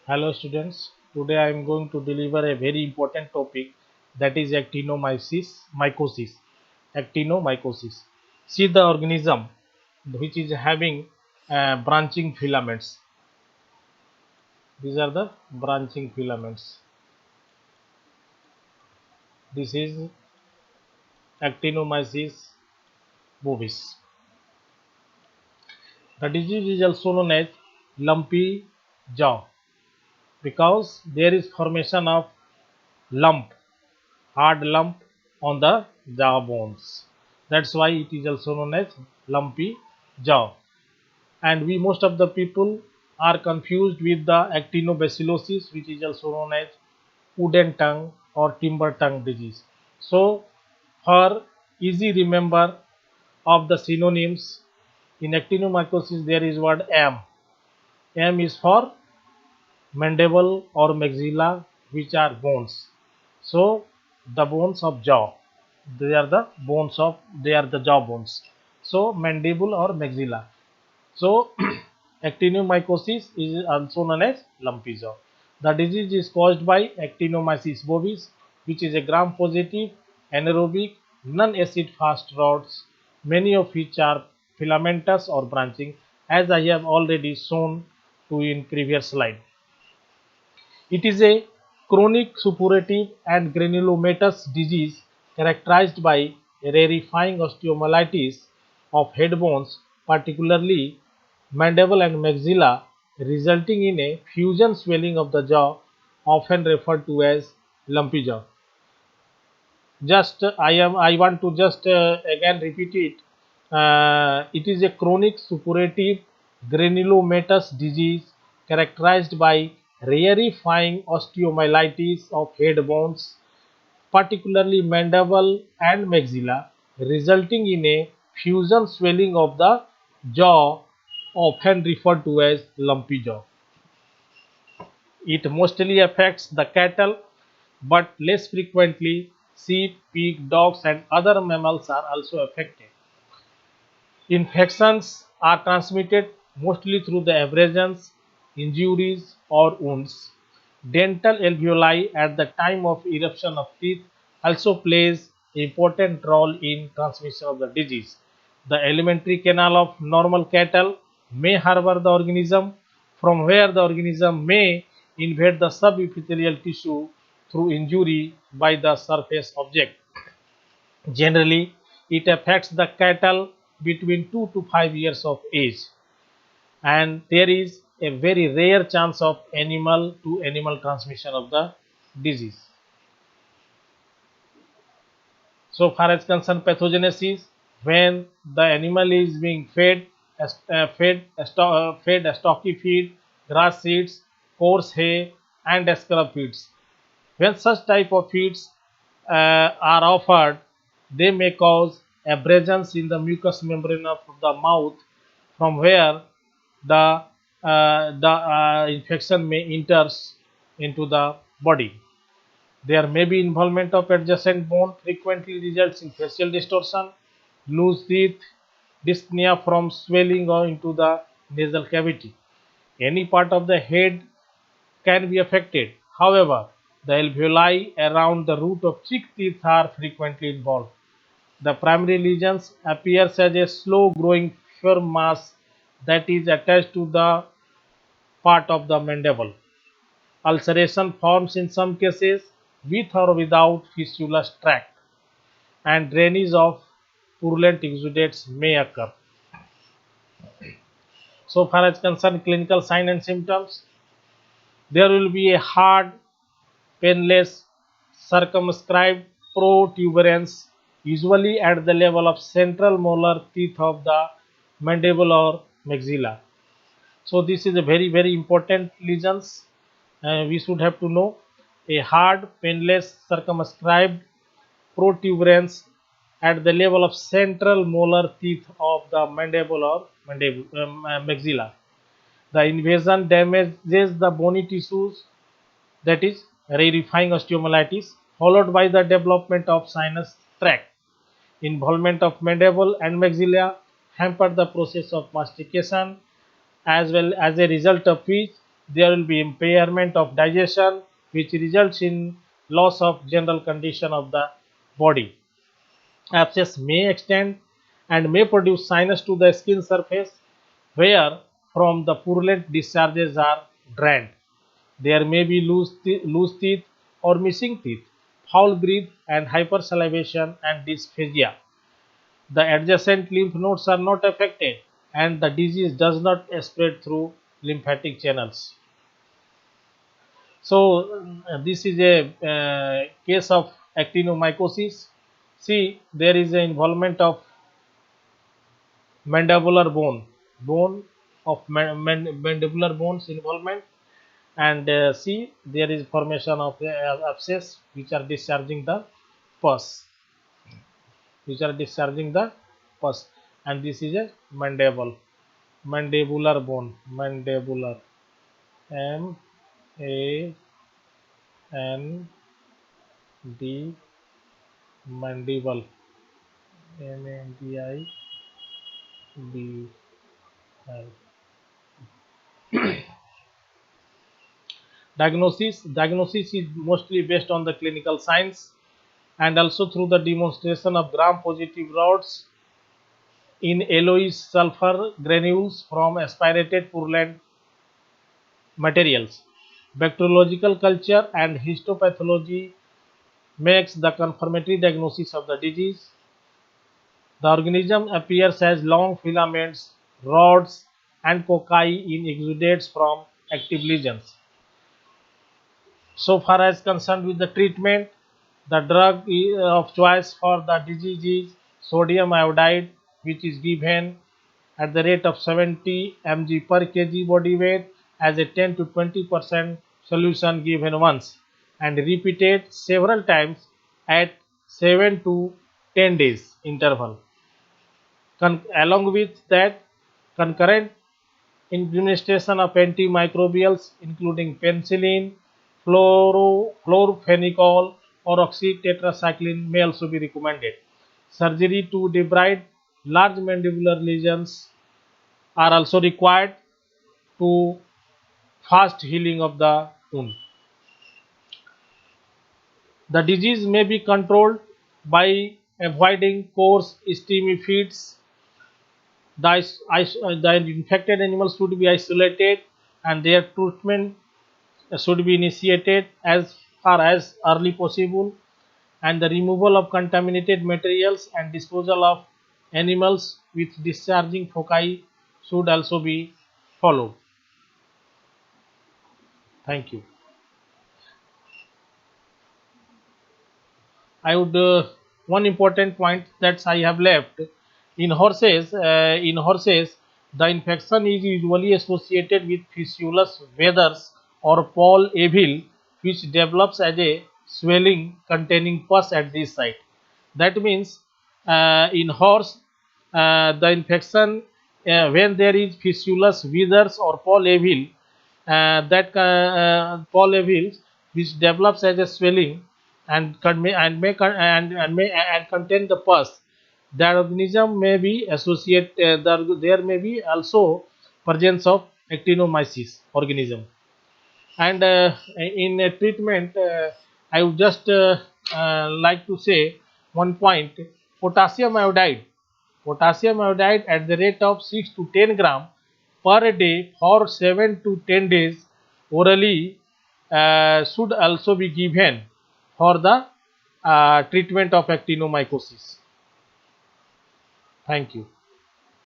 Hello students, today I am going to deliver a very important topic, that is mycosis. Actinomycosis. See the organism which is having branching filaments. These are the branching filaments. This is Actinomyces bovis. The disease is also known as lumpy jaw because there is formation of lump, hard lump on the jaw bones. That's why it is also known as lumpy jaw. And we most of the people are confused with the actinobacillosis, which is also known as wooden tongue or timber tongue disease. So, for easy remember of the synonyms in actinomycosis, there is word M. M is for mandible or maxilla, which are bones. So the bones of jaw, they are the jaw bones. So mandible or maxilla. So actinomycosis is also known as lumpy jaw. The disease is caused by Actinomyces bovis, which is a gram-positive anaerobic non-acid fast rods, many of which are filamentous or branching, as I have already shown to in previous slide. It is a chronic suppurative and granulomatous disease characterized by rarefying osteomyelitis of head bones, particularly mandible and maxilla, resulting in a fusion swelling of the jaw, often referred to as lumpy jaw. I want to just again repeat it. It is a chronic suppurative granulomatous disease characterized by rarefying osteomyelitis of head bones, particularly mandible and maxilla, resulting in a fusion swelling of the jaw, often referred to as lumpy jaw. It mostly affects the cattle, but less frequently sheep, pig, dogs, and other mammals are also affected. Infections are transmitted mostly through the abrasions, injuries, or wounds. Dental alveoli at the time of eruption of teeth also plays an important role in transmission of the disease. The alimentary canal of normal cattle may harbor the organism, from where the organism may invade the subepithelial tissue through injury by the surface object. Generally, it affects the cattle between 2 to 5 years of age, and there is a very rare chance of animal to animal transmission of the disease. So far as concerned pathogenesis, when the animal is being fed a stocky feed, grass seeds, coarse hay, and scrub feeds. When such type of feeds are offered, they may cause abrasions in the mucous membrane of the mouth, from where the infection may enters into the body. There may be involvement of adjacent bone, frequently results in facial distortion, loose teeth, dyspnea from swelling or into the nasal cavity. Any part of the head can be affected. However, the alveoli around the root of cheek teeth are frequently involved. The primary lesions appears as a slow growing firm mass that is attached to the part of the mandible. Ulceration forms in some cases with or without fistulous tract, and drainage of purulent exudates may occur. So far as concerned clinical sign and symptoms, there will be a hard, painless, circumscribed protuberance, usually at the level of central molar teeth of the mandible or maxilla. So this is a very important lesions. We should have to know a hard, painless, circumscribed protuberance at the level of central molar teeth of the mandible or maxilla. The invasion damages the bony tissues, that is rarefying osteomyelitis, followed by the development of sinus tract. Involvement of mandible and maxilla hamper the process of mastication, as well as a result of which there will be impairment of digestion, which results in loss of general condition of the body. Abscess may extend and may produce sinus to the skin surface, where from the purulent discharges are drained. There may be loose teeth or missing teeth, foul breath, and hypersalivation and dysphagia. The adjacent lymph nodes are not affected, and the disease does not spread through lymphatic channels. So, this is a case of actinomycosis. See, there is an involvement of mandibular bone of mandibular bones involvement, and see, there is formation of abscess which are discharging the pus, and this is a mandibular bone, M A N D, mandible, MANDIBLE. Diagnosis is mostly based on the clinical signs and also through the demonstration of gram positive rods in yellowish sulfur granules from aspirated purulent materials. Bacteriological culture and histopathology makes the confirmatory diagnosis of the disease. The organism appears as long filaments, rods, and cocci in exudates from active lesions. So far as concerned with the treatment, the drug of choice for the disease is sodium iodide, which is given at the rate of 70 mg per kg body weight as a 10 to 20% solution given once and repeated several times at 7 to 10 days interval. Along with that, concurrent administration of antimicrobials including penicillin, chlorophenicol, or oxytetracycline may also be recommended. Surgery to debride large mandibular lesions are also required to fast healing of the wound. The disease may be controlled by avoiding coarse steamy feeds. The infected animals should be isolated and their treatment should be initiated as far as early possible, and the removal of contaminated materials and disposal of animals with discharging foci should also be followed. Thank you. I would one important point that I have left in horses. The infection is usually associated with Physalis wethers or Paul Eville, which develops as a swelling containing pus at this site. That means in horse, the infection when there is Physalis withers or Paul Eville, Paul Eville, which develops as a swelling and may contain the pus. The organism may be associated. There may be also presence of actinomyces organism. And in a treatment, I would just like to say one point: potassium iodide. Potassium iodide at the rate of 6 to 10 gram per day for 7 to 10 days orally should also be given for the treatment of actinomycosis. Thank you.